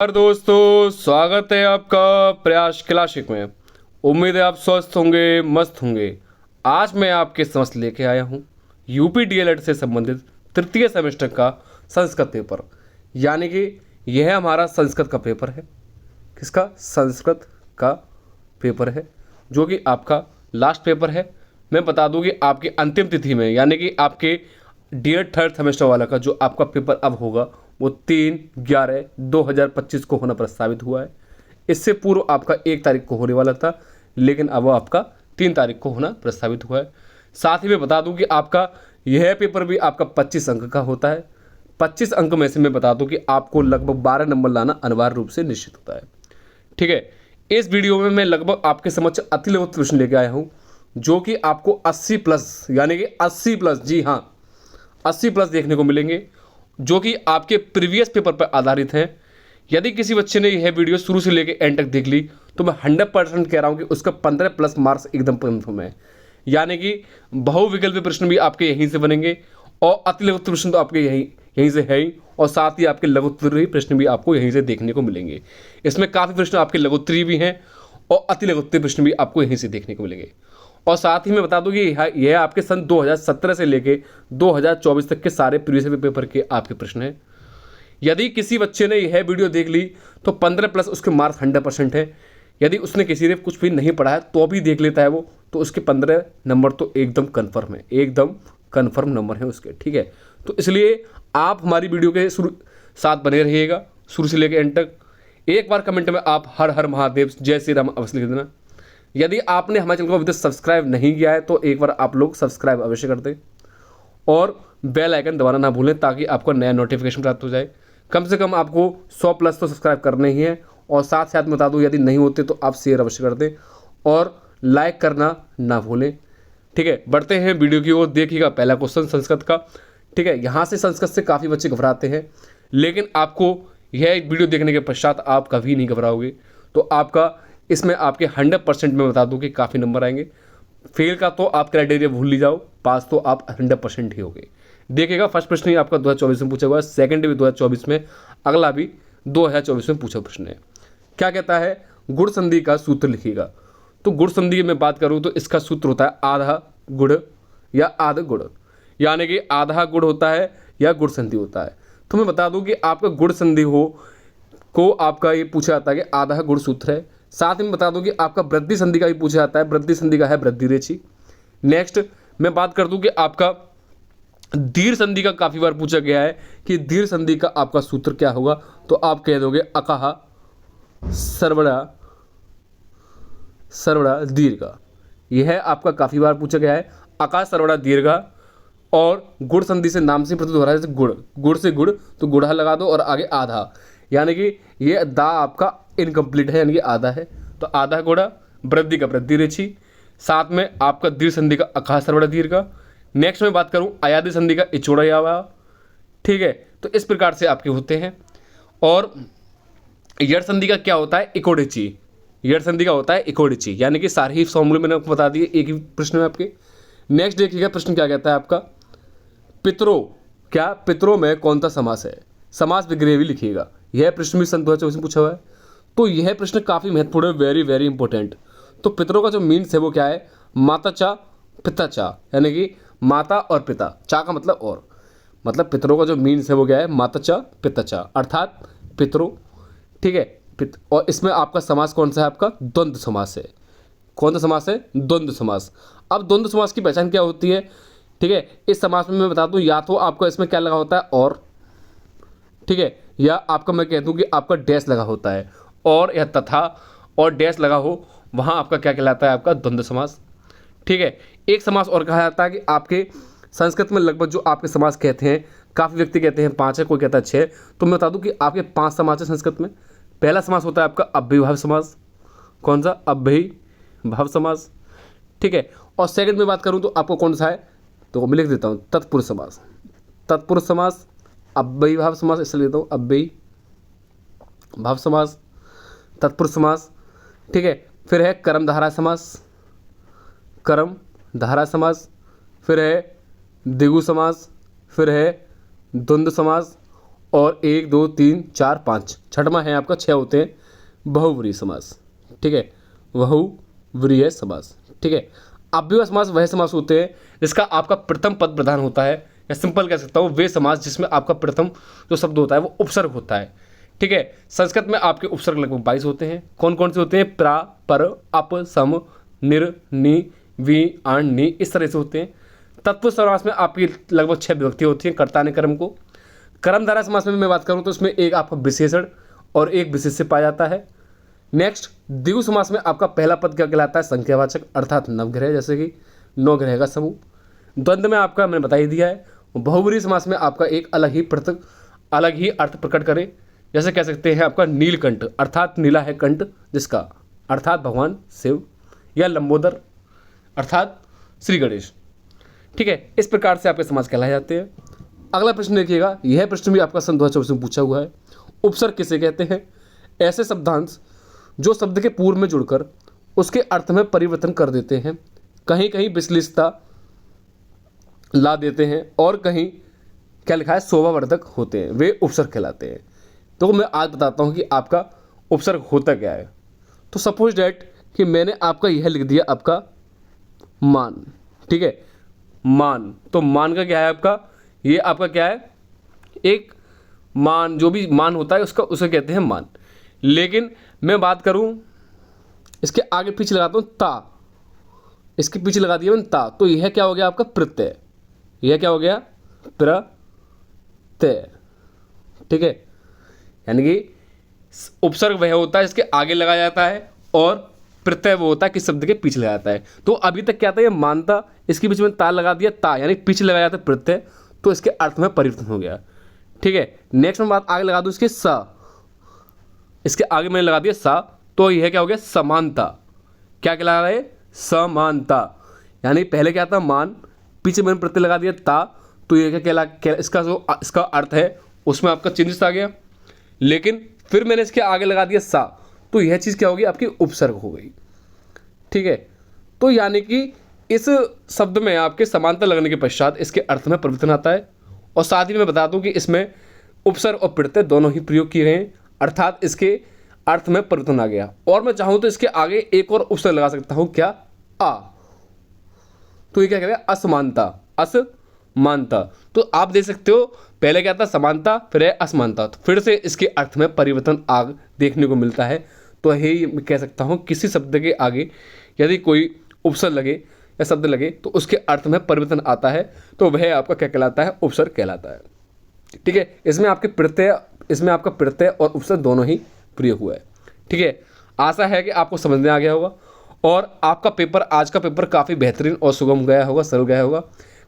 और दोस्तों, स्वागत है आपका प्रयास क्लासिक में। उम्मीद है आप स्वस्थ होंगे, मस्त होंगे। आज मैं आपके समक्ष लेके आया हूँ यूपी डीएलएड से संबंधित तृतीय सेमेस्टर का संस्कृत पेपर। यानी कि यह हमारा संस्कृत का पेपर है। किसका? संस्कृत का पेपर है, जो कि आपका लास्ट पेपर है। मैं बता दूं कि आपकी अंतिम तिथि में, यानी कि आपके डीएड थर्ड सेमेस्टर वाला का जो आपका पेपर अब होगा वो 3/11/2025 को होना प्रस्तावित हुआ है। इससे पूर्व आपका 1 तारीख को होने वाला था, लेकिन अब वो आपका 3 तारीख को होना प्रस्तावित हुआ है। साथ ही मैं बता दूं कि आपका यह पेपर भी आपका 25 अंक का होता है। 25 अंक में से मैं बता दूं कि आपको लगभग 12 नंबर लाना अनिवार्य रूप से निश्चित होता है। ठीक है, इस वीडियो में मैं लगभग आपके समक्ष अतिलघु प्रश्न लेके आया हूँ, जो कि आपको 80 प्लस, यानी कि 80 प्लस, जी हाँ 80 प्लस देखने को मिलेंगे, जो कि आपके प्रीवियस पेपर पर आधारित हैं। यदि किसी बच्चे ने यह वीडियो शुरू से लेकर एंड तक देख ली तो मैं 100% कह रहा हूं कि उसका 15 प्लस मार्क्स एकदम कन्फर्म है। यानी कि बहुविकल्पी प्रश्न भी आपके यहीं से बनेंगे और अतिलघु प्रश्न तो आपके यहीं से है ही, और साथ ही आपके लघुत्तरीय प्रश्न भी आपको यहीं से देखने को मिलेंगे। इसमें काफ़ी प्रश्न आपके लघुत्तरीय भी हैं और अतिलघुत्तरीय प्रश्न भी आपको यहीं से देखने को मिलेंगे। और साथ ही मैं बता दूं कि यह आपके सन 2017 से लेके 2024 तक के सारे प्रीवियस पेपर के आपके प्रश्न हैं। यदि किसी बच्चे ने यह वीडियो देख ली तो 15 प्लस उसके मार्क्स 100% है। यदि उसने किसी ने कुछ भी नहीं पढ़ा है तो भी देख लेता है वो, तो उसके 15 नंबर तो एकदम कन्फर्म है, एकदम कन्फर्म नंबर है उसके। ठीक है, तो इसलिए आप हमारी वीडियो के साथ बने रहिएगा शुरू से लेकर एंड तक। एक बार कमेंट में आप हर हर महादेव जय श्री राम अवश्य लिख देना। यदि आपने हमारे चैनल को अभी तक सब्सक्राइब नहीं किया है तो एक बार आप लोग सब्सक्राइब अवश्य कर दें और बेल आइकन दबाना ना भूलें, ताकि आपको नया नोटिफिकेशन प्राप्त हो जाए। कम से कम आपको 100 प्लस तो सब्सक्राइब करने ही है, और साथ साथ में बता दूं यदि नहीं होते तो आप शेयर अवश्य कर दें और लाइक करना ना भूलें। ठीक है, बढ़ते हैं वीडियो की ओर। देखिएगा पहला क्वेश्चन संस्कृत का। ठीक है, यहाँ से संस्कृत से काफ़ी बच्चे घबराते हैं, लेकिन आपको यह वीडियो देखने के पश्चात आप कभी नहीं घबराओगे। तो आपका इसमें आपके 100% में बता दूं कि काफ़ी नंबर आएंगे। फेल का तो आप क्राइटेरिया भूल ली जाओ, पास तो आप 100% ही होगे। देखिएगा फर्स्ट प्रश्न ही आपका 2024 में पूछा हुआ है, सेकंड भी 2024 में, अगला भी 2024 में पूछा प्रश्न है। क्या कहता है? गुण संधि का सूत्र लिखिएगा। तो गुण संधि की मैं बात करूँ तो इसका सूत्र होता है आधा गुण या आध गुण, यानी कि आधा गुण होता है या गुण संधि होता है। तो मैं बता दूं कि आपका गुण संधि हो को आपका ये पूछा जाता है कि आधा गुण सूत्र है। साथ में बता दूं कि आपका वृद्धि संधि का भी पूछा जाता है। वृद्धि संधि का है वृद्धि रेखी। नेक्स्ट मैं बात कर दूं कि आपका दीर्घ संधि का काफ़ी बार पूछा गया है कि दीर्घ संधि का आपका सूत्र क्या होगा, तो आप कह दोगे अकहा सर्वड़ा सर्वड़ा दीर्घ। यह आपका काफ़ी बार पूछा गया है, अका सर्वड़ा दीर्घ। और गुण संधि से नाम से प्रतीत हो रहा है, जैसे गुड़, गुड़ से गुड़ तो गुड़ा लगा दो और आगे आधा, यानी कि ये दा आपका इनकम्प्लीट है, यानी कि आधा है, तो आधा गुड़ा। वृद्धि का वृद्धि रेखी, साथ में आपका दीर्घ संधि का अकाह सर्वड़ा दीर्घ। नेक्स्ट मैं बात करूं अयादि संधि का इचोड़ा यावा। ठीक है, तो इस प्रकार से आपके होते हैं। और यड़ संधि का क्या होता है? इकोडिची। यड़ संधि का होता है इकोडिची, यानी कि सारे ही फॉर्मूले मैंने आपको बता दिए एक ही प्रश्न में आपके। नेक्स्ट देखिएगा प्रश्न क्या कहता है आपका, पितरों, क्या पितरों में कौन सा समास है? समास विग्रह भी लिखिएगा। यह प्रश्न भी सन 2024 में पूछा हुआ है, तो यह प्रश्न काफ़ी महत्वपूर्ण है, वेरी वेरी इंपॉर्टेंट। तो पितरों का जो मीन्स है वो क्या है? माता चा पिता चा, यानी कि माता और पिता, चा का मतलब और, मतलब पितरों का जो मीन्स है वो क्या है? माता चा पिता चा, अर्थात पितरों। ठीक है, और इसमें आपका समास कौन सा है? आपका द्वंद्व समास है। कौन सा समास है? द्वंद्व समास। अब द्वंद्व समास की पहचान क्या होती है? ठीक है, इस समास में मैं बता दूं, या तो आपका इसमें क्या लगा होता है? और, ठीक है, या आपका मैं कह दूं कि आपका डैश लगा होता है, और या तथा और डैश लगा हो, वहाँ आपका क्या कहलाता है? आपका द्वंद्व समास। ठीक है, एक समास और कहा जाता है कि आपके संस्कृत में लगभग जो आपके समास कहते हैं, काफ़ी व्यक्ति कहते हैं 5 है, कोई कहता है 6, तो मैं बता दूं कि आपके 5 समास है संस्कृत में। पहला समास होता है आपका अव्ययीभाव समास। कौन सा? अव्ययीभाव समास। ठीक है, और सेकंड में बात करूं तो आपको कौन सा है? तो मैं लिख देता हूं तत्पुरुष समास। तत्पुरुष समास, अव्ययीभाव समास, इसलिए लेता हूं अव्ययीभाव समास, तत्पुरुष समास। ठीक है, फिर है कर्मधारय समास, कर्मधारय समास, फिर है द्विगु समास, फिर है द्वंद्व समास, और 1 2 3 4 5 छठवां है आपका 6 होते हैं बहुव्रीहि समास। ठीक है, बहुव्रीहि समास। ठीक है, अव्यय समास वह समास होते हैं जिसका आपका प्रथम पद प्रधान होता है, या सिंपल कह सकता हूँ वे समास जिसमें आपका प्रथम जो शब्द होता है वो उपसर्ग होता है। ठीक है, संस्कृत में आपके उपसर्ग लगभग 22 होते हैं। कौन कौन से होते हैं? प्रा, पर, अप, सम, निर, नि, वि, आण, नि, इस तरह से होते हैं। तत्पुरुष समास में आपकी लगभग 6 विभक्ति होती हैं कर्ता ने कर्म को। कर्मधारय समास में मैं बात करूँ तो इसमें एक आपका विशेषण और एक विशेष से पाया जाता है। नेक्स्ट, द्विगु समास में आपका पहला पद क्या कहलाता है? संख्यावाचक, अर्थात नवग्रह, जैसे कि 9 ग्रह का समूह। द्वंद्व में आपका मैंने बता ही दिया है। बहुव्रीहि समास में आपका एक अलग ही अर्थ प्रकट करे, जैसे कह सकते हैं आपका नीलकंठ, अर्थात नीला है कंठ जिसका, अर्थात भगवान शिव, या लंबोदर अर्थात श्री गणेश। ठीक है, इस प्रकार से आपके समास कहलाए जाते हैं। अगला प्रश्न देखिएगा, यह प्रश्न भी आपका सन 2024 में पूछा हुआ है। उपसर्ग किसे कहते हैं? ऐसे शब्दांश जो शब्द के पूर्व में जुड़कर उसके अर्थ में परिवर्तन कर देते हैं, कहीं कहीं विश्लिष्टता ला देते हैं और कहीं क्या लिखा है शोभावर्धक होते हैं, वे उपसर्ग कहलाते हैं। तो मैं आज बताता हूं कि आपका उपसर्ग होता क्या है। तो सपोज डैट कि मैंने आपका यह लिख दिया आपका मान। ठीक है, मान, तो मान का क्या है आपका, ये आपका क्या है, एक मान, जो भी मान होता है उसका उसे कहते हैं मान। लेकिन मैं बात करूं इसके आगे पीछे लगाता हूं ता, इसके पीछे लगा दिया मैंने ता, तो यह क्या हो गया आपका प्रत्यय, यह क्या हो गया प्रत्यय। ठीक है, यानी कि उपसर्ग वह होता है इसके आगे लगाया जाता है और प्रत्यय वो होता है कि शब्द के पीछे लगाया जाता है। तो अभी तक क्या था, ये मानता, इसके बीच में ता लगा दिया, ता यानी पीछे लगाया जाता है प्रत्यय, तो इसके अर्थ में परिवर्तन हो गया। ठीक है, नेक्स्ट में बात आगे लगा दूं इसके सा, इसके आगे मैंने लगा दिया सा, तो यह क्या हो गया समानता। क्या कहला रहा है? समानता। यानी पहले क्या था मान, पीछे मैंने प्रत्यय लगा दिया ता, तो यह क्या इसका जो इसका अर्थ है उसमें आपका चेंजेस आ गया। लेकिन फिर मैंने इसके आगे लगा दिया सा, तो यह चीज़ क्या होगी आपकी उपसर्ग हो गई। ठीक है, तो यानी कि इस शब्द में आपके समानता लगने के पश्चात इसके अर्थ में परिवर्तन आता है। और साथ ही मैं बता दूं कि इसमें उपसर्ग और प्रत्यय दोनों ही प्रयोग किए गए हैं, अर्थात इसके अर्थ में परिवर्तन आ गया। और मैं चाहूं तो इसके आगे एक और उपसर्ग लगा सकता हूं, क्या? आ, तो ये क्या कह रहा है? असमानता, असमानता। तो आप देख सकते हो पहले क्या था समानता, फिर है असमानता, तो फिर से इसके अर्थ में परिवर्तन आग देखने को मिलता है। तो यही मैं कह सकता हूँ किसी शब्द के आगे यदि कोई उपसर्ग लगे या शब्द लगे तो उसके अर्थ में परिवर्तन आता है, तो वह आपका क्या कहलाता है? उपसर्ग कहलाता है। ठीक है, इसमें आपका प्रत्यय और उपसर्ग दोनों ही प्रयोग हुआ है। ठीक है, आशा है कि आपको समझ में आ गया होगा और आपका पेपर, आज का पेपर काफ़ी बेहतरीन और सुगम गया होगा, सरल गया होगा।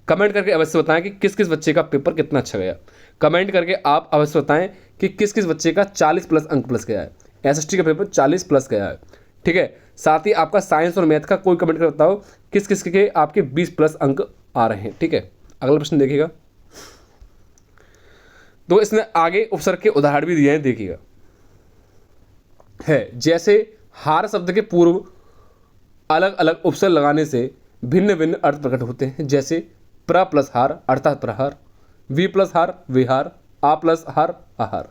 कमेंट करके अवश्य बताएं कि किस किस बच्चे का पेपर कितना अच्छा गया। कमेंट करके आप अवश्य बताएं कि किस किस बच्चे का 40+ अंक प्लस गया है। एसएसटी का पेपर 40+ गया है। ठीक है, साथ ही आपका साइंस और मैथ का कोई कमेंट कर बताओ किस किस के आपके 20+ अंक आ रहे हैं। ठीक है, अगला प्रश्न देखिएगा। तो इसमें आगे उपसर्ग के उदाहरण भी दिए हैं, देखिएगा। है जैसे हार शब्द के पूर्व अलग अलग उपसर्ग लगाने से भिन्न भिन्न अर्थ प्रकट होते हैं, जैसे प्र प्लस हार अर्थात प्रहार, वी प्लस हार विहार, आ प्लस हार आहार।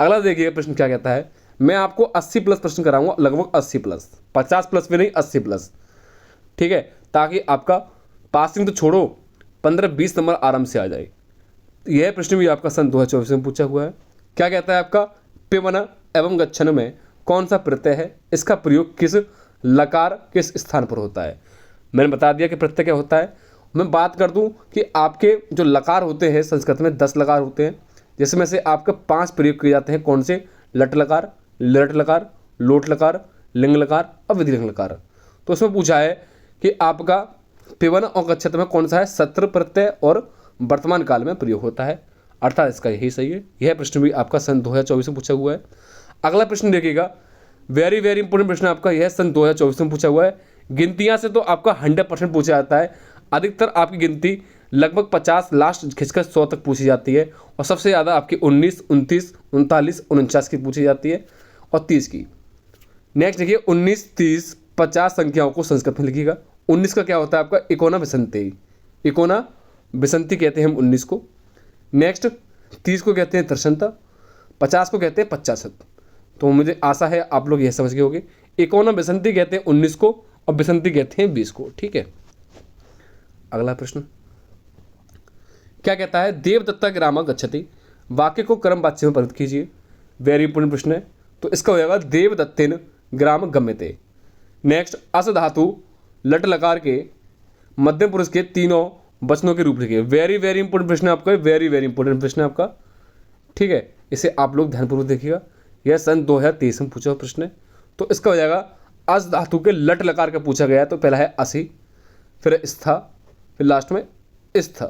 अगला देखिए प्रश्न क्या कहता है। मैं आपको 80+ प्रश्न कराऊंगा, लगभग 80+, 50+ भी नहीं, 80+। ठीक है, ताकि आपका पासिंग तो छोड़ो 15-20 नंबर आराम से आ जाए। यह प्रश्न भी आपका सन 2024 में पूछा हुआ है। क्या कहता है आपका? पिबन एवं गच्छन में कौन सा प्रत्यय है? इसका प्रयोग किस लकार किस स्थान पर होता है? मैंने बता दिया कि प्रत्यय क्या होता है। मैं बात कर दूं कि आपके जो लकार होते हैं संस्कृत में 10 लकार होते हैं, जिसमें से आपके 5 प्रयोग किए जाते हैं। कौन से? लट लकार, लट लकार, लोट लकार, लिंग लकार और विधिलिंग लकार। तो उसमें पूछा है कि आपका पिबन और गच्छत में कौन सा है? सत्र प्रत्यय और वर्तमान काल में प्रयोग होता है, अर्थात इसका यही सही है। यह प्रश्न भी आपका सन 2024 में पूछा हुआ है। अगला प्रश्न देखिएगा, वेरी वेरी इंपॉर्टेंट प्रश्न आपका यह सन 2024 में पूछा हुआ है। गिनतियां से तो आपका 100% पूछा जाता है। अधिकतर आपकी गिनती लगभग 50 लास्ट खिंचकर 100 तक पूछी जाती है, और सबसे ज़्यादा आपकी 19, 29, 39, 49 की पूछी जाती है और 30 की। नेक्स्ट देखिए 19, 30, 50 संख्याओं को संस्कृत में लिखिएगा। 19 का क्या होता है आपका? इकोना विसंति, इकोना विसंति कहते हैं हम 19 को। नेक्स्ट 30 को कहते हैं त्रिशंता, 50 को कहते हैं पचासत। तो मुझे आशा है आप लोग यह समझ गए होंगे। एकोना बिसंती कहते हैं 19 को और बिसंती कहते हैं 20 को। ठीक है, अगला प्रश्न क्या कहता है, देवदत्ता ग्रामा गच्छति, वाक्य को क्रम वाच्य में परिवर्तित कीजिए। वेरी इंपोर्टेंट प्रश्न है। तो इसका हो जाएगा देवदत्तेन ग्राम गम्यते। नेक्स्ट, अस धातु लट लकार के मध्यम पुरुष के तीनों वचनों के रूप लिखिए। वेरी वेरी इंपोर्टेंट प्रश्न है आपका, वेरी वेरी इंपोर्टेंट प्रश्न है आपका। ठीक है, इसे आप लोग ध्यानपूर्वक देखिएगा, यह सन 2023 में पूछा हुआ प्रश्न है। तो इसका हो जाएगा अस धातु के लट लकार का पूछा गया है। तो पहला है असी, फिर स्था, फिर लास्ट में स्थ।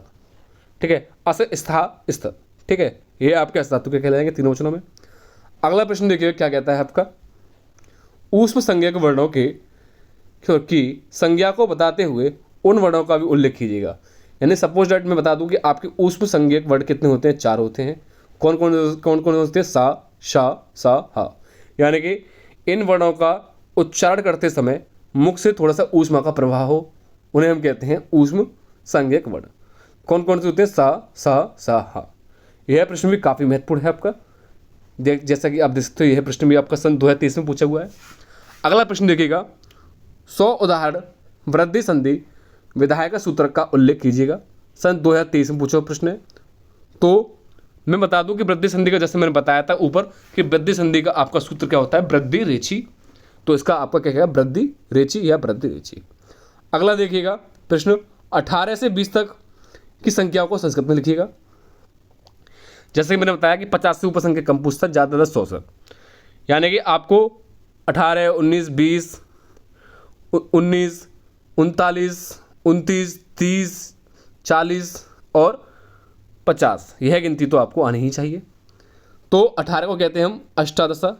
ठीक है, अस स्था स्थ। ठीक है, ये आपके अस धातु के कहलाएंगे तीनों वचनों में। अगला प्रश्न देखिए क्या कहता है आपका, ऊष्म संज्ञक वर्णों के की संज्ञा को बताते हुए उन वर्णों का भी उल्लेख कीजिएगा। यानी सपोज डेट मैं बता दूं कि आपके ऊष्म संज्ञक वर्ण कितने होते हैं, 4 होते हैं। कौन कौन होते हैं, सा, शा, सा, हा। यानी कि इन वर्णों का उच्चारण करते समय मुख से थोड़ा सा ऊष्मा का प्रवाह हो, उन्हें हम कहते हैं ऊष्म संज्ञक वर्ण। कौन कौन से होते हैं, सा, सा, हा। यह प्रश्न भी काफ़ी महत्वपूर्ण है आपका। जैसा कि आप देख सकते हो, यह प्रश्न भी आपका सन 2023 में पूछा हुआ है। अगला प्रश्न देखिएगा, 100 उदाहरण वृद्धि संधि विधायक सूत्र का उल्लेख कीजिएगा। सन 2023 में पूछा हुआ प्रश्न है। तो मैं बता दूं कि वृद्धि संधि का, जैसे मैंने बताया था ऊपर कि वृद्धि संधि का आपका सूत्र क्या होता है, वृद्धि रेची। तो इसका आपका क्या कहेगा, वृद्धि रेची या वृद्धि रेची। अगला देखिएगा प्रश्न, 18 से 20 तक की संख्याओं को संस्कृत में लिखिएगा। जैसे कि मैंने बताया कि 50 से ऊपर संख्या कम पूछता, ज़्यादा 100 से। यानी कि आपको 18, 19, 20, 19, 39, 29, 30, 40 और 50, यह गिनती तो आपको आनी ही चाहिए। तो 18 को कहते हैं हम अष्टादशा,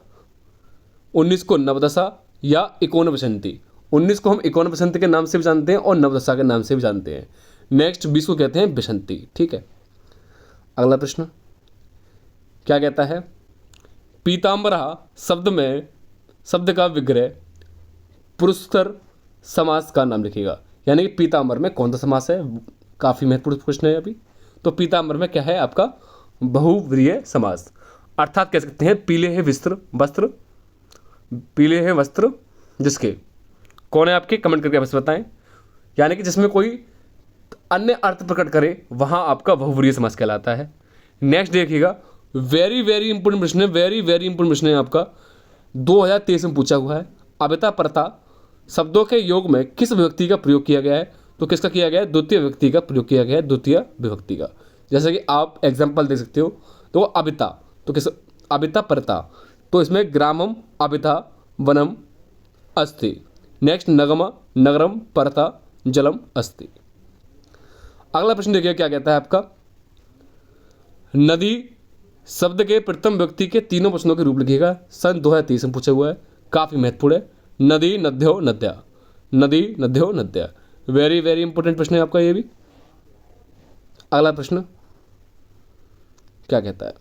19 को नवदशा या इकोनविंशति। 19 को हम इकोनविंशति के नाम से भी जानते हैं और नवदशा के नाम से भी जानते हैं। नेक्स्ट 20 को कहते हैं विंशति। ठीक है, अगला प्रश्न क्या कहता है, पीताम्बरा शब्द का विग्रह पुरस्कर समास का नाम लिखिएगा। यानी कि पीताम्बर में कौन सा समास है, काफ़ी महत्वपूर्ण प्रश्न है अभी। तो पीताम्बर में क्या है आपका, बहुव्रीहि समास। अर्थात कह सकते हैं पीले है वस्त्र, पीले है वस्त्र जिसके, कौन है आपके, कमेंट करके बस बताएं। यानी कि जिसमें कोई अन्य अर्थ प्रकट करे वहाँ आपका बहुव्रीहि समास कहलाता है। नेक्स्ट देखिएगा, वेरी वेरी इंपोर्टेंट प्रश्न है, वेरी वेरी इंपोर्टेंट प्रश्न है आपका, 2023 में पूछा हुआ है। अबिता परता शब्दों के योग में किस विभक्ति का प्रयोग किया गया है। तो किसका किया गया है, द्वितीय विभक्ति का प्रयोग किया गया है, द्वितीय विभक्ति का। जैसे कि आप एग्जाम्पल दे सकते हो, तो अबिता, तो किस, अबिता परता, तो इसमें ग्रामम अबिता वनम अस्ति। नेक्स्ट नगमा नगरम परता जलम अस्ति। अगला प्रश्न देखिए क्या कहता है आपका, नदी शब्द के प्रथम व्यक्ति के तीनों वचनों के रूप लिखिएगा। सन 2023 में पूछा हुआ है, काफ़ी महत्वपूर्ण है। नदी नद्यो नद्या, नदी नद्यो नद्या, वेरी वेरी इंपोर्टेंट प्रश्न है आपका ये भी। अगला प्रश्न क्या कहता है,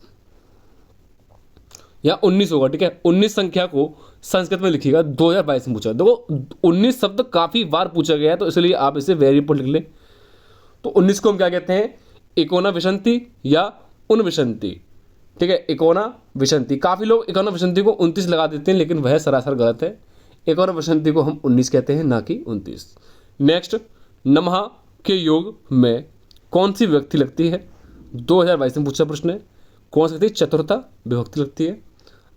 या 19 होगा। ठीक है, 19 संख्या को संस्कृत में लिखिएगा। 2022 में पूछा। देखो 19 शब्द काफ़ी बार पूछा गया है, तो इसलिए आप इसे वेरी इंपोर्टेंट लिख लें। तो 19 को हम क्या कहते हैं, इकोना विंशति या उनविंशति। ठीक है, इकोना विंशति। काफ़ी लोग इकोना विंशति को 29 लगा देते हैं, लेकिन वह सरासर गलत है। इकोना विंशति को हम 19 कहते हैं, ना कि 29। नेक्स्ट, नमः के योग में कौन सी विभक्ति लगती है। 2022 में पूछा प्रश्न है, कौन सी लगती है, चतुर्था विभक्ति लगती है।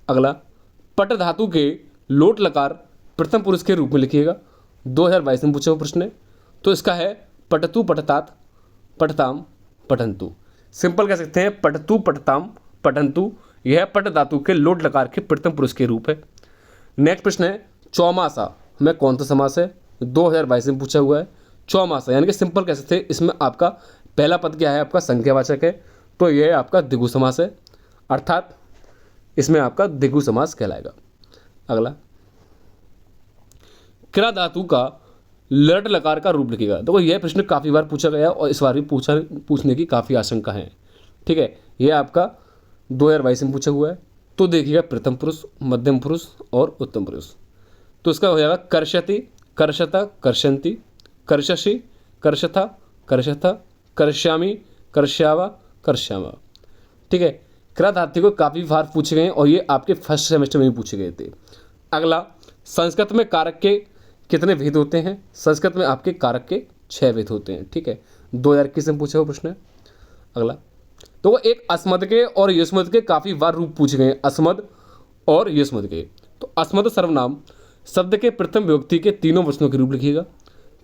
अगला, पट धातु के लोट लकार प्रथम पुरुष के रूप में लिखिएगा। 2022 में पूछा हुआ प्रश्न है। तो इसका है पठतु पठतात पठताम पठन्तु। सिंपल कह सकते हैं पठतु पठताम पठन्तु। यह पट धातु के लोट लकार के प्रथम पुरुष के रूप है। नेक्स्ट प्रश्न है, चौमासा में कौन सा समास है। 2022 में पूछा हुआ है। चौमासा यानी कि सिंपल कह सकते हैं, इसमें आपका पहला पद क्या है, आपका संख्यावाचक है, तो यह आपका द्विगु समास है, अर्थात इसमें आपका द्विगु समास कहलाएगा। अगला, क्रा धातु का लट लकार का रूप लिखिएगा। देखो यह प्रश्न काफ़ी बार पूछा गया और इस बार भी पूछने की काफ़ी आशंका है। ठीक है, यह आपका 2022 में पूछा हुआ है। तो देखिएगा प्रथम पुरुष, मध्यम पुरुष और उत्तम पुरुष। तो इसका हो जाएगा कर्षति, कर्षता, कर्षन्ति, कर्षसि, कर्षथा, कर्षथा, कर्ष्यामि, कर्ष्यावा, कर्ष्यामा। ठीक है, कृधातु को काफ़ी बार पूछे गए हैं और ये आपके फर्स्ट सेमेस्टर में भी पूछे गए थे। अगला, संस्कृत में कारक के कितने भेद होते हैं? संस्कृत में आपके कारक के 6 भेद होते हैं। ठीक है, 2021 में पूछा हुआ प्रश्न है। अगला, तो एक अस्मद के और युष्मद के काफ़ी बार रूप पूछे गए हैं, अस्मद और युष्मद के। तो अस्मद सर्वनाम शब्द के प्रथम विभक्ति के तीनों वचनों के रूप लिखिएगा।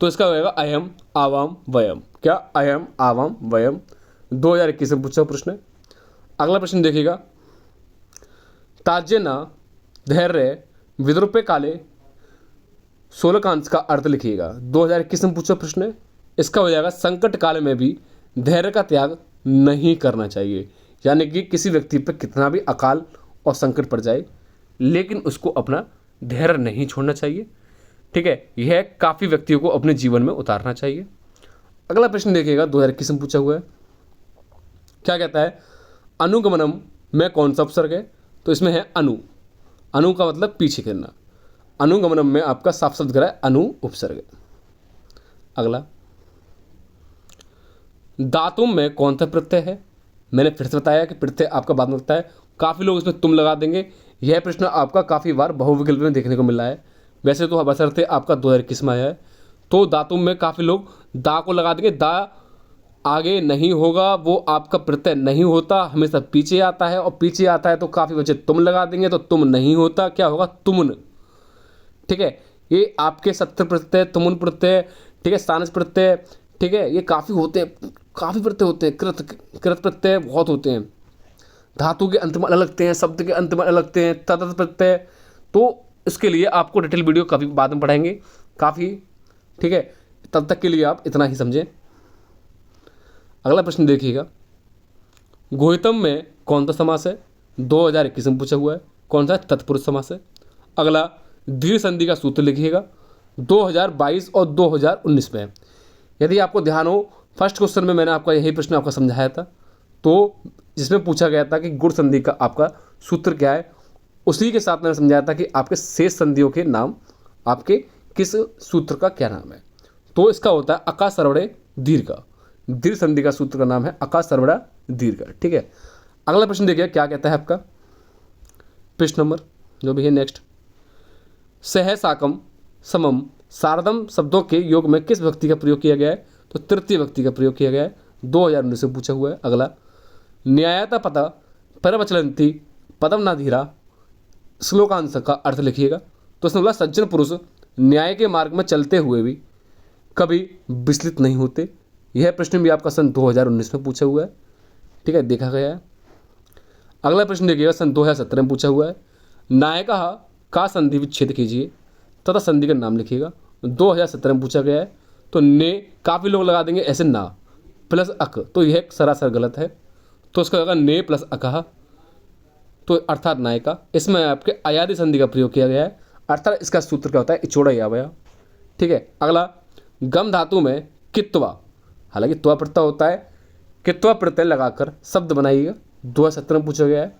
तो इसका होगा अयम, आवाम, वयम। क्या? अयम, आवाम, वयम। 2021 में पूछा हुआ प्रश्न है। अगला प्रश्न देखिएगा, ताज्य न, धैर्य, विद्रुपे काले, शोलकांश का अर्थ लिखिएगा। 2021 में पूछा प्रश्न है। इसका हो जाएगा संकट काल में भी धैर्य का त्याग नहीं करना चाहिए। यानी कि किसी व्यक्ति पर कितना भी अकाल और संकट पड़ जाए लेकिन उसको अपना धैर्य नहीं छोड़ना चाहिए। ठीक है, यह काफ़ी व्यक्तियों को अपने जीवन में उतारना चाहिए। अगला प्रश्न देखिएगा, 2021 में पूछा हुआ है। क्या कहता है? अनुगमनम में कौन सा उपसर्ग है? तो इसमें है अनु। अनु का मतलब पीछे करना। अनुगमनम में आपका साफ शब्द है अनु उपसर्ग। अगला, दातुम में कौन सा प्रत्यय है? मैंने फिर से बताया कि प्रत्यय आपका बाद में लगता है। काफ़ी लोग इसमें तुम लगा देंगे। यह प्रश्न आपका काफ़ी बार बहुविकल्प में देखने को मिला है। वैसे तो बशर्ते आपका 2021 में आया है। तो दातुम में काफ़ी लोग दा को लगा देंगे। दा आगे नहीं होगा, वो आपका प्रत्यय नहीं होता, हमेशा पीछे आता है। और पीछे आता है तो काफ़ी बच्चे तुम लगा देंगे, तो तुम नहीं होता, क्या होगा? तुमन। ठीक है, ये आपके सत्य प्रत्यय, तुमुन प्रत्यय, ठीक है, स्थानस प्रत्यय, ठीक है, ये काफ़ी होते हैं, काफ़ी प्रत्यय होते हैं। कृत प्रत्यय बहुत होते हैं। धातु के अंत में अलग लगते हैं, शब्द के अंत में अलग लगते हैं, तदर्थ प्रत्यय। तो इसके लिए आपको डिटेल वीडियो काफ़ी बाद में पढ़ाएंगे काफ़ी। ठीक है, तब तक के लिए आप इतना ही समझें। अगला प्रश्न देखिएगा, गोहितम में कौन सा समास है? 2021 में पूछा हुआ है। कौन सा? तत्पुरुष समास है। अगला, दीर्घ संधि का सूत्र लिखिएगा। 2022 और 2019 में यदि आपको ध्यान हो, फर्स्ट क्वेश्चन में मैंने आपका यही प्रश्न आपका समझाया था, तो जिसमें पूछा गया था कि गुण संधि का आपका सूत्र क्या है। उसी के साथ मैंने समझाया था कि आपके शेष संधियों के नाम आपके किस सूत्र का क्या नाम है। तो इसका होता है अका सर्वड़े दीर्घ। दीर्घ संधि का सूत्र का नाम है अका सर्वड़ा दीर्घ। ठीक है, अगला प्रश्न देखिए क्या कहता है आपका। प्रश्न नंबर जो भी है नेक्स्ट, सह, साकम, समम, सारदम शब्दों के योग में किस व्यक्ति का प्रयोग किया गया है? तो तृतीय व्यक्ति का प्रयोग किया गया है। 2019 में पूछा हुआ है। अगला, न्यायता पता परवचलंती पदम नाधीरा, श्लोकांश का अर्थ लिखिएगा। तो इसमें बोला सज्जन पुरुष न्याय के मार्ग में चलते हुए भी कभी विचलित नहीं होते। यह प्रश्न भी आपका सन 2019 में पूछा हुआ है। ठीक है, देखा गया है। अगला प्रश्न देखिएगा, सन 2017 में पूछा हुआ है। नायका का संधि विच्छेद कीजिए तथा संधि का नाम लिखिएगा। 2017 में पूछा गया है। तो ने काफ़ी लोग लगा देंगे ऐसे ना प्लस अक, तो यह सरासर गलत है। तो इसका होगा ने प्लस अकहा, तो अर्थात नायका। इसमें आपके अयादि संधि का प्रयोग किया गया है, अर्थात इसका सूत्र क्या होता है? इचोड़ा यावया। ठीक है, अगला, गम धातु में कित्वा, हालांकि त्वा प्रत्यय होता है, कित्वा प्रत्यय लगाकर शब्द बनाइएगा। 2017 में पूछा गया है।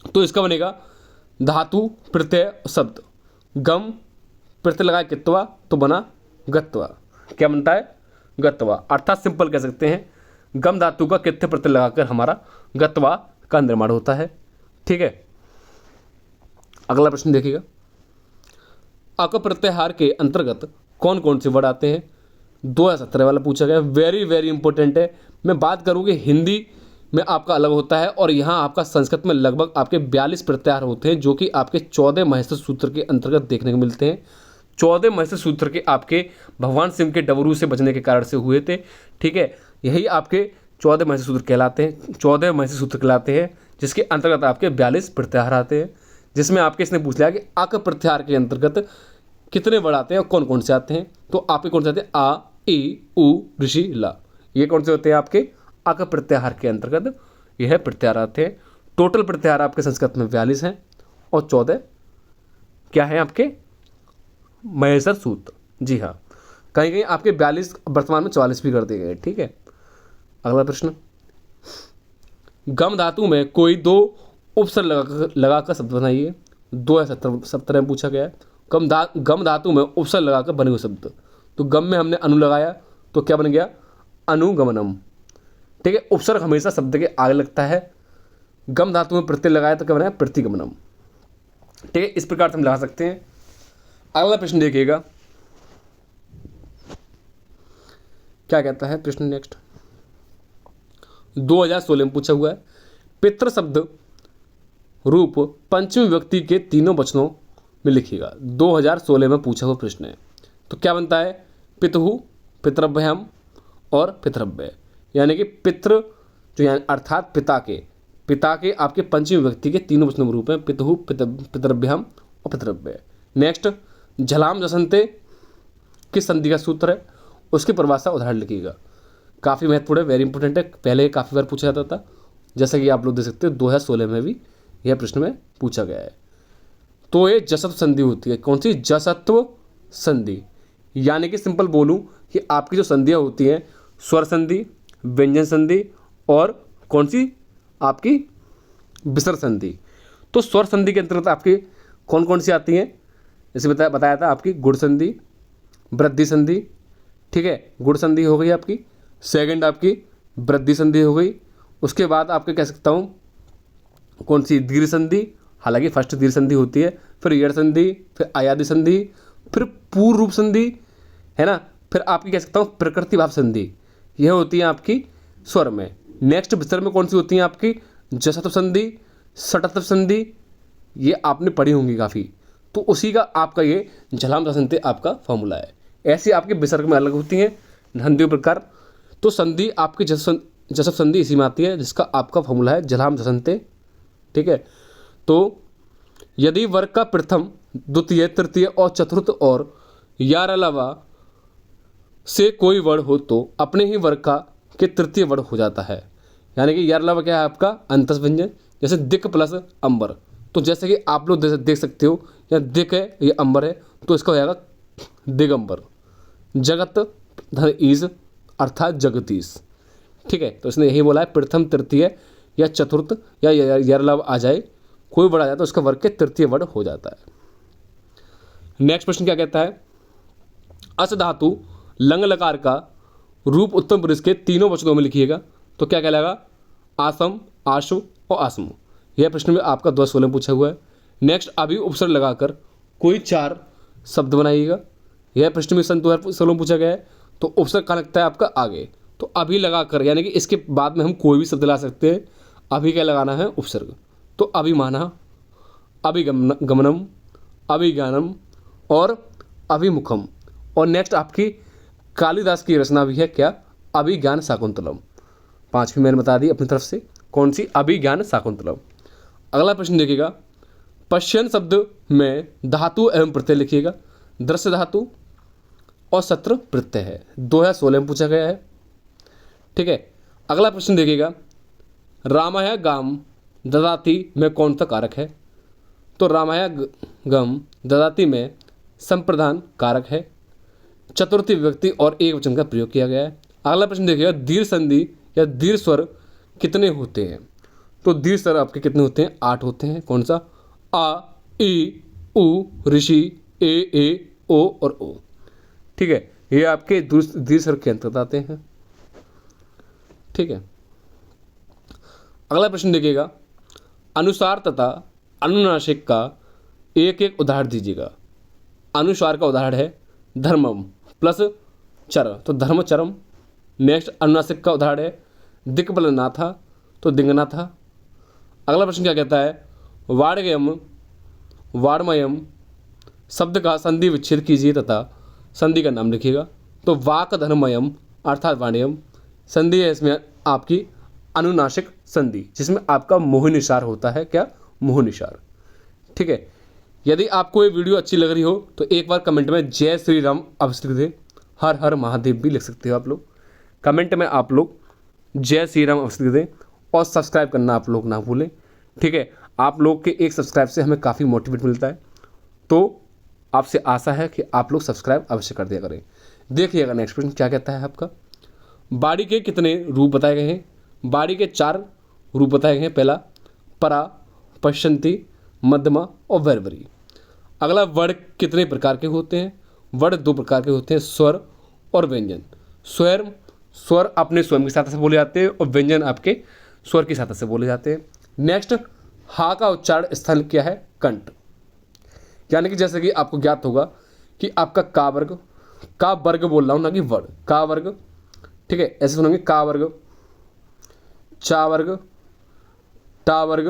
तो इसका बनेगा धातु प्रत्यय शब्द, गम प्रत्यय लगाए कित्वा तो बना गत्वा। क्या बनता है? गत्वा। अर्थात सिंपल कह सकते हैं गम धातु का कित्व प्रत्यय लगाकर हमारा गत्वा का निर्माण होता है। ठीक है, अगला प्रश्न देखिएगा, अक प्रत्याहार के अंतर्गत कौन कौन से वर्ड आते हैं? 2017 वाला पूछा गया। वेरी वेरी इंपॉर्टेंट है। मैं बात करूँ कि हिंदी में आपका अलग होता है और यहाँ आपका संस्कृत में लगभग आपके 42 प्रत्याहार होते हैं, जो कि आपके 14 महर्षि सूत्र के अंतर्गत देखने को मिलते हैं। 14 महर्षि सूत्र के आपके भगवान शिव के डमरू से बचने के कारण से हुए थे। ठीक है, यही आपके 14 महर्षि सूत्र कहलाते हैं। 14 महर्षि सूत्र कहलाते हैं, जिसके अंतर्गत आपके 42 प्रत्याहार आते हैं। जिसमें आपके इसने पूछ लिया कि अक प्रत्याहार के अंतर्गत कितने वर्ड आते हैं और कौन कौन से आते हैं। तो आपके कौन से आते हैं? आ, ई, उ, ऋषि, ला। ये कौन से होते हैं? आपके अक प्रत्याहार के अंतर्गत यह प्रत्याहार आते हैं। टोटल प्रत्याहार आपके संस्कृत में 42 हैं और 14 क्या है आपके? महेश्वर सूत्र। जी हाँ, कहीं कहीं आपके 42 वर्तमान में 44 भी कर दिए गए। ठीक है, अगला प्रश्न, गम धातु में कोई दो उपसर्ग लगाकर शब्द बनाइए। 2017 में पूछा गया है। गम धातु में उपसर्ग लगाकर बने हुए शब्द। तो गम में हमने अनु लगाया तो क्या बन गया? अनुगमनम। ठीक है, उपसर्ग हमेशा शब्द के आगे लगता है, गम धातु में प्रत्यय लगाया तो क्या बनाया, प्रतिगमनम। ठीक है, इस प्रकार से हम लगा सकते हैं। अगला प्रश्न देखिएगा क्या कहता है प्रश्न नेक्स्ट, 2016 में पूछा हुआ है। पितृ शब्द रूप पंचमी व्यक्ति के तीनों वचनों में लिखिएगा। 2016 में पूछा हुआ प्रश्न है। तो क्या बनता है, पितहु, पितृभ्यम और पितृव्य, यानी कि पितृ जो यानी अर्थात पिता के आपके पंचमी व्यक्ति के तीनों वचनों रूप हैं, पितहु, पितृभ्यम और पितृव्य। नेक्स्ट, झलाम जसंते किस संधि का सूत्र है, उसकी परिभाषा उदाहरण लिखिएगा। काफ़ी महत्वपूर्ण है, वेरी इंपॉर्टेंट है, पहले काफ़ी बार पूछा जाता था, जैसा कि आप लोग देख सकते हो 2016 में भी यह प्रश्न में पूछा गया है। तो ये जसत्व संधि होती है, कौन सी, जसत्व संधि, यानी कि सिंपल बोलूं कि आपकी जो संधियाँ होती हैं, स्वर संधि, व्यंजन संधि और कौन सी आपकी विसर्ग संधि। तो स्वर संधि के अंतर्गत आपकी कौन कौन सी आती हैं, जैसे बताया था आपकी गुण संधि, वृद्धि संधि। ठीक है, गुण संधि हो गई आपकी, सेकंड आपकी वृद्धि संधि हो गई, उसके बाद आपके कह सकता हूँ कौन सी, दीर्घ संधि, हालांकि फर्स्ट दीर्घ संधि होती है, फिर यड़ संधि, फिर आयादी संधि, फिर पूर्व रूप संधि, है ना, फिर आपकी कह सकता हूँ प्रकृति भाव संधि, यह होती है आपकी स्वर में। नेक्स्ट विसर्ग में कौन सी होती है आपकी, जसत्व संधि, सटत्व संधि, ये आपने पढ़ी होंगी काफ़ी, तो उसी का आपका ये झलाम जसंते आपका फॉर्मूला है। ऐसी आपके विसर्ग में अलग होती हैं संधि प्रकार। तो संधि आपकी जसत्व संधि इसी में आती है, जिसका आपका फॉर्मूला है झलाम जसंते। ठीक है, तो यदि वर्ग का प्रथम, द्वितीय, तृतीय और चतुर्थ और यार अलावा से कोई वर्ण हो तो अपने ही वर्ग का के तृतीय वर्ण हो जाता है। यानी कि यार अलावा क्या है आपका, अंतस व्यंजन, जैसे दिक प्लस अंबर। तो जैसे कि आप लोग देख सकते हो, या दिक है या अंबर है, तो इसका हो जाएगा दिगंबर। जगत धन ईज अर्थात जगतीश। ठीक है, तो इसने यही बोला है, प्रथम, तृतीय या चतुर्थ या यार अलावा आ जाए, कोई वर्ण आ जाए तो उसका वर्ग के तृतीय वर्ण हो जाता है। नेक्स्ट प्रश्न क्या कहता है, अस धातु लंग लकार का रूप उत्तम पुरुष के तीनों वचनों में लिखिएगा। तो क्या कहलाएगा, आसम, आशु और आसमु। यह प्रश्न में आपका 2016 में पूछा हुआ है। नेक्स्ट, अभी उपसर्ग लगाकर कोई 4 शब्द बनाइएगा। यह प्रश्न में सन 2016 में पूछा गया है। तो उपसर्ग कहाँ लगता है आपका, आगे, तो अभी लगाकर, यानी कि इसके बाद में हम कोई भी शब्द ला सकते हैं। अभी क्या लगाना है, उपसर्ग। तो अभिमाना, अभिगमनम, अभिज्ञानम और अभिमुखम। और नेक्स्ट आपकी कालिदास की रचना भी है क्या, अभिज्ञान शाकुंतलम। 5वीं मैंने बता दी अपनी तरफ से, कौन सी, अभिज्ञान शाकुंतलम। अगला प्रश्न देखिएगा, पश्यन शब्द में धातु एवं प्रत्यय लिखिएगा। दृश्य धातु और सत्र प्रत्यय है, 2016 में पूछा गया है। ठीक है, अगला प्रश्न देखिएगा, रामाय गाम ददाति में कौन सा कारक है। तो रामाय गम ददाति में संप्रदान कारक है, चतुर्थी विभक्ति और एक वचन का प्रयोग किया गया है। अगला प्रश्न देखिएगा, दीर्घ संधि या दीर्घ स्वर कितने होते हैं। तो दीर्घ स्वर आपके कितने होते हैं, 8 होते हैं। कौन सा, आ, ई, उ, ऋषि, ए, ओ और ओ। ठीक है, ये आपके दीर्घ स्वर के अंतर्गत आते हैं। ठीक है, अगला प्रश्न देखिएगा, अनुसार तथा अनुनासिक का एक एक उदाहरण दीजिएगा। अनुसार का उदाहरण है धर्मम प्लस चर, तो धर्म चरम। नेक्स्ट, अनुनासिक का उदाहरण है दिक् प्लस ना था, तो दिंगना था। अगला प्रश्न क्या कहता है, वाणगयम वाणमयम शब्द का संधि विच्छेद कीजिए तथा संधि का नाम लिखिएगा। तो वाक धर्मयम अर्थात वाणियम संधि है, इसमें आपकी अनुनासिक संधि, जिसमें आपका मोहनिसार होता है, क्या, मोहनिसार। ठीक है, यदि आपको ये वीडियो अच्छी लग रही हो तो एक बार कमेंट में जय श्री राम अवश्य लिख दें। हर हर महादेव भी लिख सकते हो आप लोग, कमेंट में आप लोग जय श्री राम अवश्य लिख दें और सब्सक्राइब करना आप लोग ना भूलें। ठीक है, आप लोग के एक सब्सक्राइब से हमें काफ़ी मोटिवेट मिलता है, तो आपसे आशा है कि आप लोग सब्सक्राइब अवश्य कर दिया करें। देखिएगा नेक्स्ट प्रश्न क्या कहता है आपका, बाड़ी के कितने रूप बताए गए हैं। बाड़ी के 4 रूप बताए गए हैं। पहला, परा, पश्यंती, मध्यमा और वैरवरी। अगला, वर्ण कितने प्रकार के होते हैं। वर्ण 2 प्रकार के होते हैं, स्वर और व्यंजन। स्वर अपने स्वयं की सहायता से बोले जाते हैं और व्यंजन आपके स्वर की सहायता से बोले जाते हैं। नेक्स्ट, हा का उच्चारण स्थल क्या है? कंठ। यानी कि जैसे कि आपको ज्ञात होगा कि आपका का वर्ग बोल रहा हूँ ना कि वर्ग, का वर्ग, ठीक है, ऐसे सुनेंगे का वर्ग, चा वर्ग, टा वर्ग,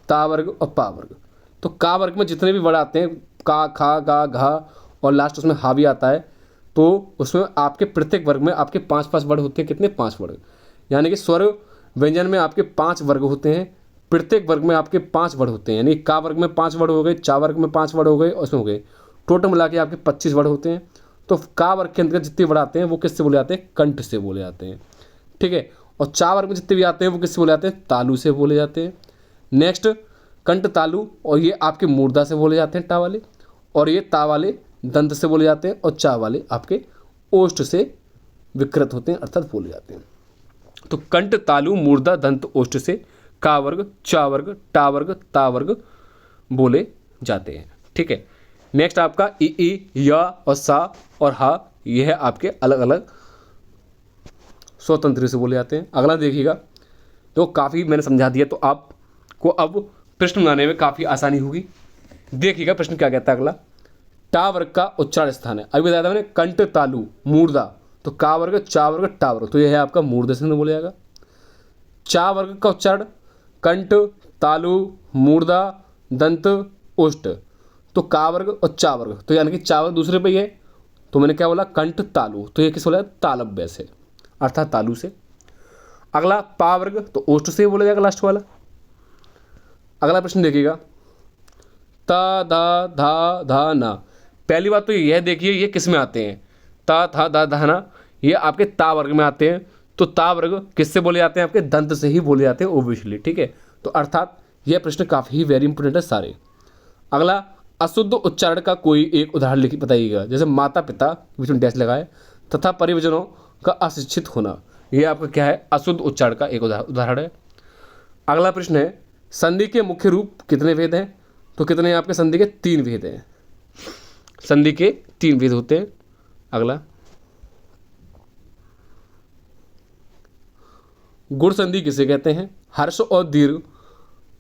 ता वर्ग और पा वर्ग। तो का वर्ग में जितने भी वर्ड आते हैं, का, खा, गा, घा और लास्ट उसमें हा भी आता है, तो उसमें आपके प्रत्येक वर्ग में आपके 5-5 वर्ड होते हैं। कितने? 5 वर्ग। यानी कि स्वर व्यंजन में आपके 5 वर्ग होते हैं, प्रत्येक वर्ग में आपके 5 वर्ड होते हैं। यानी का वर्ग में 5 वर्ड हो गए, चा वर्ग में 5 वर्ड हो गए और उसमें हो गए, टोटल मिला के आपके 25 वर्ड होते हैं। तो का वर्ग के अंतर्गत जितने वर्ड आते हैं वो किससे बोले जाते हैं? कंठ से बोले जाते हैं, ठीक है। और चा वर्ग में जितने भी आते हैं वो किससे बोले जाते हैं? तालु से बोले जाते हैं। नेक्स्ट, कंठ तालु, और ये आपके मूर्धा से बोले जाते हैं, टा वाले, और ये ता वाले दंत से बोले जाते हैं, और चा वाले आपके ओष्ठ से विकृत होते हैं अर्थात बोले जाते हैं। तो कंठ तालु मूर्धा दंत ओष्ठ से का वर्ग, चा वर्ग, टा वर्ग, ता वर्ग बोले जाते हैं, ठीक है। नेक्स्ट आपका ई, या और सा और हा, यह है आपके अलग अलग स्वतंत्र से बोले जाते हैं। अगला देखिएगा, तो काफ़ी मैंने समझा दिया, तो आपको अब प्रश्न बनाने में काफ़ी आसानी होगी। देखिएगा प्रश्न क्या कहता है अगला। टा वर्ग का उच्चारण स्थान है, अभी बताया था मैंने, कंठ तालु मूर्धा, तो का वर्ग, चा वर्ग, टा वर्ग, तो यह है आपका मूर्धा से बोला जाएगा। चा वर्ग का उच्चारण कंठ तालु मूर्धा दंत ओष्ठ, तो का वर्ग और चा वर्ग, तो यानी कि चा वर्ग दूसरे पे ही है, तो मैंने क्या बोला? कंठ तालु, तो ये किस बोला? तालव्य से अर्थात तालु से। अगला पा वर्ग, तो ओष्ठ से बोला जाएगा लास्ट वाला। अगला प्रश्न देखिएगा, ता धा धा धा ना। पहली बात तो यह देखिए ये किस में आते हैं? ता था धा धा ना, ये आपके ता वर्ग में आते हैं। तो ता वर्ग किससे बोले जाते हैं? आपके दंत से ही बोले जाते हैं ओबियसली, ठीक है। तो अर्थात यह प्रश्न काफ़ी वेरी इंपॉर्टेंट है सारे। अगला, अशुद्ध उच्चारण का कोई एक उदाहरण लिखिए, बताइएगा। जैसे माता पिता बीच में डैश लगाए, तथा परिवजनों का अशिक्षित होना, यह आपका क्या है? अशुद्ध उच्चारण का एक उदाहरण है। अगला प्रश्न है, संधि के मुख्य रूप कितने भेद हैं? तो कितने हैं आपके संधि के? 3 भेद हैं। संधि के 3 भेद होते हैं। अगला, गुण संधि किसे कहते हैं? हर्ष और दीर्घ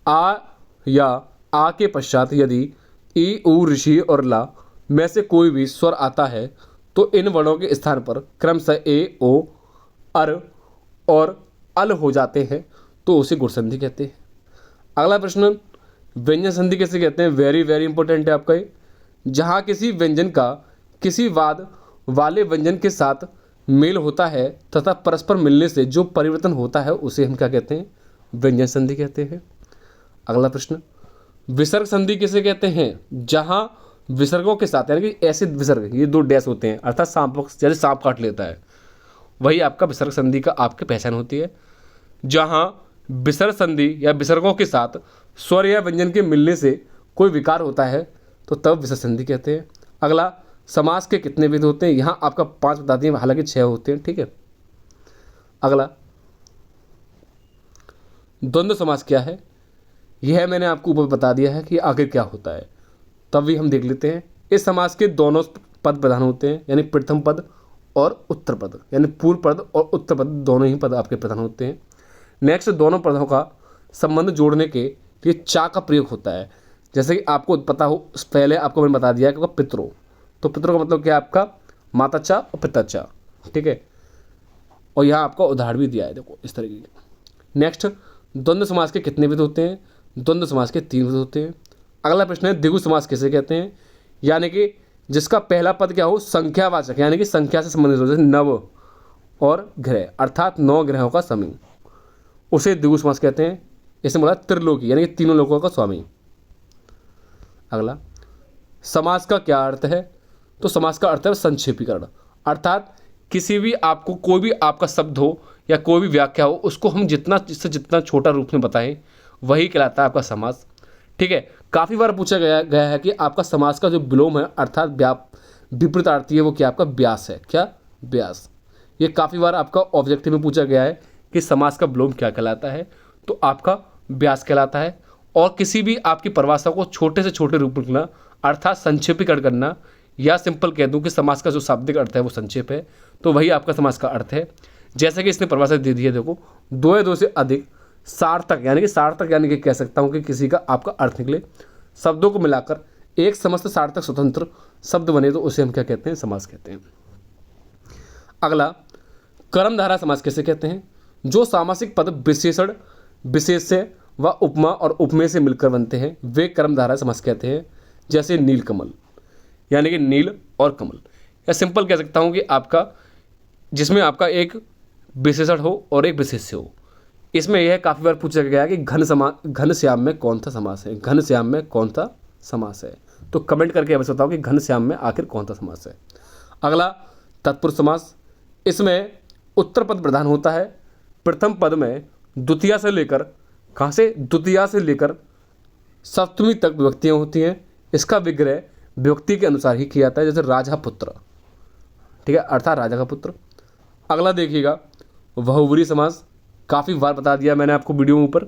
आ या आ के पश्चात यदि ई, उ, ऋषि और ला में से कोई भी स्वर आता है तो इन वर्णों के स्थान पर क्रमशः ए, ओ, अर और अल हो जाते हैं, तो उसे गुण संधि कहते हैं। अगला प्रश्न, व्यंजन संधि किसे कहते हैं? वेरी वेरी इंपॉर्टेंट है आपका ये। जहाँ किसी व्यंजन का किसी वाद वाले व्यंजन के साथ मेल होता है तथा परस्पर मिलने से जो परिवर्तन होता है उसे हम क्या कहते हैं? व्यंजन संधि कहते हैं। अगला प्रश्न, विसर्ग संधि किसे कहते हैं? जहाँ विसर्गों के साथ, यानी कि ऐसे विसर्ग, ये 2 डैश होते हैं, अर्थात सांप, जैसे सांप काट लेता है, वही आपका विसर्ग संधि का आपकी पहचान होती है। जहाँ विसर्ग संधि या विसर्गों के साथ स्वर या व्यंजन के मिलने से कोई विकार होता है तो तब विसर्ग संधि कहते हैं। अगला, समास के कितने भेद होते हैं? यहाँ आपका 5 बता दिए, हालांकि 6 होते हैं, ठीक है। अगला, द्वंद्व समास क्या है? यह मैंने आपको ऊपर बता दिया है कि आखिर क्या होता है, तब भी हम देख लेते हैं। इस समास के दोनों पद प्रधान होते हैं, यानी प्रथम पद और उत्तर पद, यानी पूर्व पद और उत्तर पद दोनों ही पद आपके प्रधान होते हैं। नेक्स्ट, दोनों पदों का संबंध जोड़ने के लिए चा का प्रयोग होता है। जैसे कि आपको पता हो, पहले आपको मैंने बता दिया कि पितरों, तो पितरों का मतलब क्या है? आपका माता चा और पिता चा, ठीक है। और यहाँ आपका उदाहरण भी दिया है, देखो इस तरीके के। नेक्स्ट, द्वंद्व समास के कितने भेद होते हैं? द्वंद्व समास के 3 भेद होते हैं। अगला प्रश्न है, द्विगु समास किसे कहते हैं? यानी कि जिसका पहला पद क्या हो? संख्यावाचक, यानी कि संख्या से संबंधित हो, जैसे नव और ग्रह, अर्थात 9 ग्रहों का समूह, उसे द्विगु समास कहते हैं। इसे बोला त्रिलोकी, यानी कि 3 लोकों का स्वामी। अगला, समास का क्या अर्थ है? तो समास का अर्थ है संक्षेपीकरण, अर्थात किसी भी आपको कोई भी आपका शब्द हो या कोई भी व्याख्या हो, उसको हम जितना छोटा रूप में बताएं वही कहलाता है आपका समास, ठीक है। काफ़ी बार पूछा गया है कि आपका समास का जो विलोम है अर्थात विपरीतार्थी है, वो क्या आपका व्यास है। क्या? व्यास। ये काफ़ी बार आपका ऑब्जेक्टिव में पूछा गया है कि समास का विलोम क्या कहलाता है, तो आपका व्यास कहलाता है। और किसी भी आपकी परिभाषा को छोटे से छोटे रूप में लिखना, अर्थात संक्षेपीकरण करना, या सिंपल कह दूं कि समास का जो शाब्दिक अर्थ है वो संक्षेप है, तो वही आपका समास का अर्थ है। जैसे कि इसने परिभाषा दे दी है, देखो, 2 या 2 से अधिक सार्थक यानी कि कह सकता हूँ कि किसी का आपका अर्थ निकले, शब्दों को मिलाकर एक समस्त सार्थक स्वतंत्र शब्द बने तो उसे हम क्या कहते हैं, समास कहते हैं। अगला, कर्मधारय समास किसे कहते हैं? जो सामासिक पद विशेषण, विशेष्य व उपमा और उपमेय से मिलकर बनते हैं वे कर्मधारय समास कहते हैं। जैसे नीलकमल, यानी कि नील और कमल, या सिंपल कह सकता हूँ कि आपका जिसमें आपका एक विशेषण हो और एक विशेष्य हो। इसमें यह काफ़ी बार पूछा गया है कि घनश्याम में कौन सा समास है, घनश्याम में कौन सा समास है। तो कमेंट करके बस बताओ कि घनश्याम में आखिर कौन सा समास है। अगला, तत्पुरुष समास। इसमें उत्तर पद प्रधान होता है। प्रथम पद में द्वितीया से लेकर, कहाँ से, द्वितीया से लेकर सप्तमी तक विभक्तियाँ होती हैं। इसका विग्रह विभक्ति के अनुसार ही किया जाता है, जैसे राजा पुत्र, ठीक है, अर्थात राजा का पुत्र। अगला देखिएगा, बहुब्रीहि समास। काफ़ी बार बता दिया मैंने आपको वीडियो में ऊपर,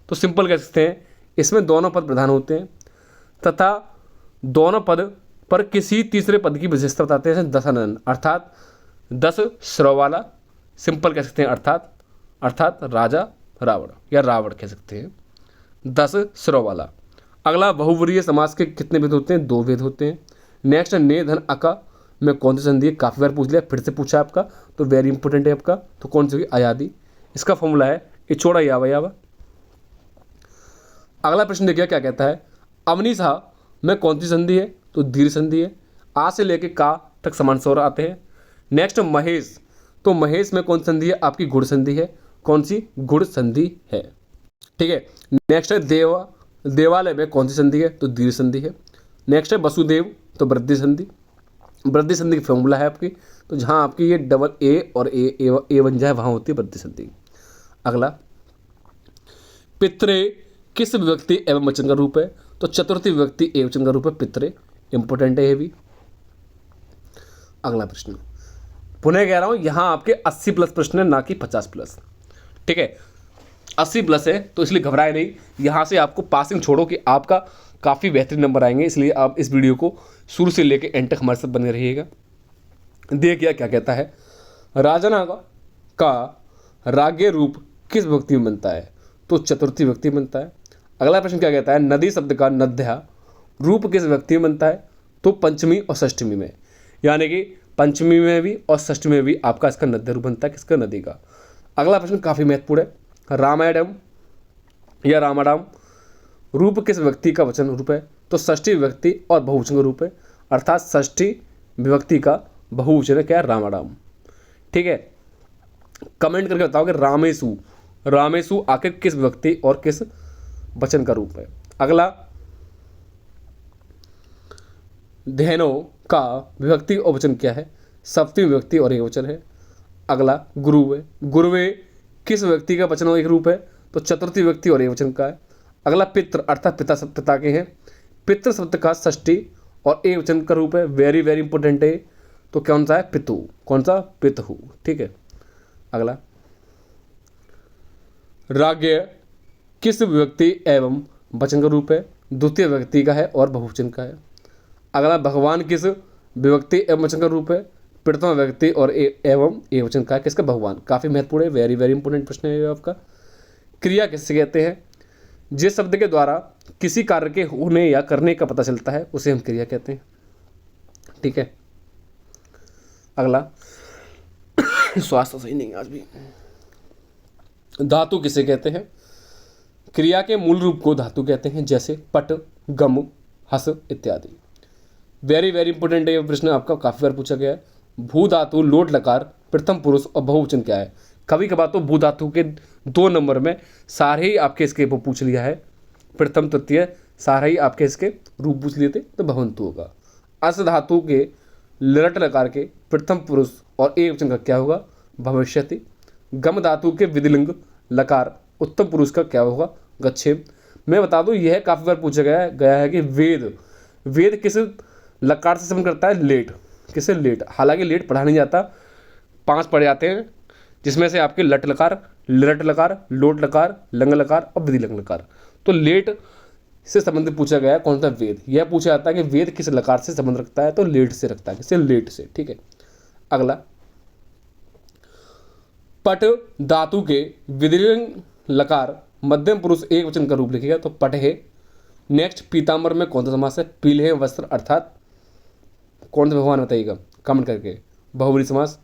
तो सिंपल कह सकते हैं इसमें दोनों पद प्रधान होते हैं तथा दोनों पद पर किसी तीसरे पद की विशेषता बताते हैं, जैसे दशानन, अर्थात 10 स्वर वाला, सिंपल कह सकते हैं अर्थात राजा रावण या रावण कह सकते हैं, 10 स्वर वाला। अगला, बहुब्रीहि समास के कितने भेद होते हैं? 2 भेद होते हैं। नेक्स्ट, ने धन अका में कौन सी संधि है? काफ़ी बार पूछ लिया, फिर से पूछा आपका, तो वेरी इंपॉर्टेंट है आपका। तो कौन सी होगी? अयादि। इसका फॉर्मूला है इचोड़ा यावा यावा। अगला प्रश्न देखिए क्या कहता है, अवनीशा में कौन सी संधि है? तो दीर्घ संधि है। आ से लेके का तक समान स्वर आते हैं। नेक्स्ट, महेश, तो महेश में कौन सी संधि है? आपकी गुण संधि है। कौन सी? गुण संधि है, ठीक है। नेक्स्ट है देवालय में कौन सी संधि है? तो दीर्घ संधि है। नेक्स्ट है वसुदेव, तो वृद्धि संधि। वृद्धि संधि की फॉर्मूला है आपकी, तो जहाँ आपकी ये डबल ए और ए बन जाए वहाँ होती है वृद्धि संधि। अगला, पित्रे किस विभक्ति एवं वचन का रूप है? तो चतुर्थी विभक्ति एवं का रूप है पित्रे, इंपॉर्टेंट है ये भी। अगला प्रश्न, पुनः कह रहा हूँ यहाँ आपके 80+ प्रश्न है, ना कि 50+, ठीक है। 80+ है तो इसलिए घबराए नहीं, यहाँ से आपको पासिंग छोड़ो कि आपका काफ़ी बेहतरीन नंबर आएंगे, इसलिए आप इस वीडियो को शुरू से लेकर एंड तक हमारे साथ बने रहिएगा। देखिए क्या कहता है, राजना का राग्य रूप किस विभक्ति में बनता है? तो चतुर्थी विभक्ति में बनता है। अगला प्रश्न क्या कहता है, नदी शब्द का नद्या रूप किस विभक्ति में बनता है? तो पंचमी और षष्ठमी में, यानी कि पंचमी में भी और षष्ठमी में भी आपका इसका नद्य रूप बनता है, किसका? नदी का। अगला प्रश्न काफ़ी महत्वपूर्ण है, रामायणम या रामाडाम रूप किस विभक्ति का वचन रूप है? तो षष्ठी विभक्ति और बहुवचन का रूप है, अर्थात षष्ठी विभक्ति का बहुवचन है क्या? रामाडाम, ठीक है। कमेंट करके बताओ कि रामेशु आखिर किस विभक्ति और किस वचन का रूप है। अगला, धेनो का विभक्ति और वचन क्या है? सप्तमी विभक्ति और एकवचन है। अगला, गुरुवे किस विभक्ति का वचन और एक रूप है? तो चतुर्थी विभक्ति और एकवचन का है। अगला, पितृ अर्थात पिता के हैं, पितृ शब्द का षष्ठी और एकवचन का रूप है, वेरी वेरी इंपॉर्टेंट है। तो कौन सा है? पितु, कौन सा? पितहु, ठीक है। अगला, राज्ञ किस विभक्ति एवं वचन का रूप है? द्वितीय विभक्ति का है और बहुवचन का है। अगला, भगवान किस विभक्ति एवं वचन का रूप है? प्रथम विभक्ति और एवं एकवचन का है, किसका? भगवान। काफ़ी महत्वपूर्ण है, वेरी वेरी इंपॉर्टेंट प्रश्न है आपका। क्रिया किससे कहते हैं? जिस शब्द के द्वारा किसी कार्य के होने या करने का पता चलता है उसे हम क्रिया कहते हैं, ठीक है। अगला, स्वास्थ्य सही नहीं आज भी। धातु किसे कहते हैं? क्रिया के मूल रूप को धातु कहते हैं, जैसे पट, गम, हस इत्यादि। वेरी वेरी इंपॉर्टेंट है ये प्रश्न, आपका काफ़ी बार पूछा गया है। भू धातु, लोट लकार, प्रथम पुरुष और बहुवचन क्या है? कभी कभार तो भू धातु के 2 नंबर में सारे ही आपके इसके वो पूछ लिया है, प्रथम तृतीय सारे ही आपके इसके रूप पूछ लिए थे, तो भवंतु होगा। अस धातु के लट लकार के प्रथम पुरुष और एकवचन का क्या होगा? भविष्यति। गम धातु के विधिलिंग लकार उत्तम पुरुष का क्या होगा? गच्छेम। मैं बता दूं यह काफ़ी बार पूछा गया है कि वेद किस लकार से संबंध करता है? लेट। किसे? लेट। हालांकि लेट पढ़ा नहीं जाता, 5 पढ़े जाते हैं, जिसमें से आपके लट लकार, लट लकार, लोट लकार, लंग लकार और विधिलिंग लकार। तो लेट से संबंधित पूछा गया है कौन सा? वेद। यह पूछा जाता है कि वेद किस लकार से संबंध रखता है? तो लेट से रखता है, किससे? लेट से, ठीक है। अगला, पट धातु के विधिलिंग लकार मध्यम पुरुष एक वचन का रूप लिखेगा तो पट है। नेक्स्ट, पीताम्बर में कौन सा समास है? पीले वस्त्र अर्थात कौन सा भगवान बताइएगा कमेंट करके, बहुब्रीहि समास।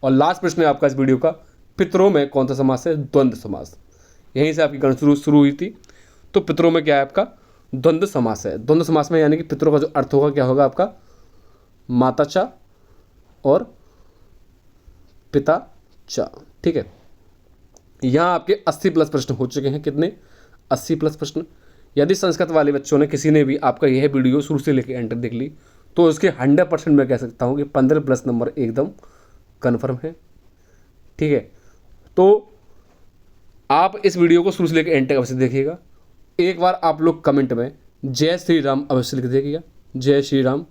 और लास्ट प्रश्न है आपका इस वीडियो का, पितरों में कौन सा समास है? द्वंद्व समास। यहीं से आपकी गणना शुरू हुई थी। तो पितरों में क्या है आपका? द्वंद्व समास है। द्वंद्व समास में यानी कि पितरों का जो अर्थ होगा क्या होगा आपका? माता चा और पिता चा। ठीक है, यहाँ आपके 80+ प्रश्न हो चुके हैं। कितने? 80+ प्रश्न। यदि संस्कृत वाले बच्चों ने किसी ने भी आपका यह वीडियो शुरू से लेकर एंड तक देख ली तो उसके 100% मैं कह सकता हूँ कि 15+ नंबर एकदम कन्फर्म है। ठीक है, तो आप इस वीडियो को शुरू से लेकर एंड तक अवश्य देखिएगा। एक बार आप लोग कमेंट में जय श्री राम अवश्य लिख देखिएगा, जय श्री राम।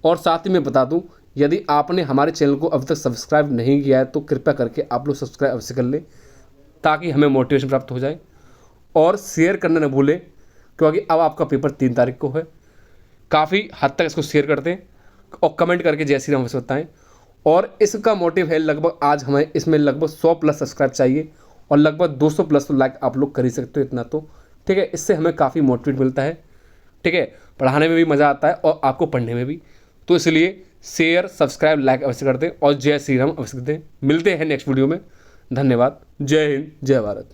और साथ ही मैं बता दूं, यदि आपने हमारे चैनल को अभी तक सब्सक्राइब नहीं किया है तो कृपया करके आप लोग सब्सक्राइब अवश्य कर लें ताकि हमें मोटिवेशन प्राप्त हो जाए। और शेयर करना न भूलें क्योंकि अब आपका पेपर 3 तारीख को है। काफ़ी हद तक इसको शेयर करते हैं और कमेंट करके जय श्री राम अवश्य बताएँ। और इसका मोटिव है लगभग आज हमें इसमें लगभग 100+ सब्सक्राइब चाहिए और लगभग 200+ तो लाइक आप लोग कर ही सकते हो इतना तो। ठीक है, इससे हमें काफ़ी मोटिवेट मिलता है। ठीक है, पढ़ाने में भी मज़ा आता है और आपको पढ़ने में भी। तो इसलिए शेयर, सब्सक्राइब, लाइक अवश्य कर दें और जय श्री राम अवश्य कर दें। मिलते हैं नेक्स्ट वीडियो में। धन्यवाद। जय हिंद, जय भारत।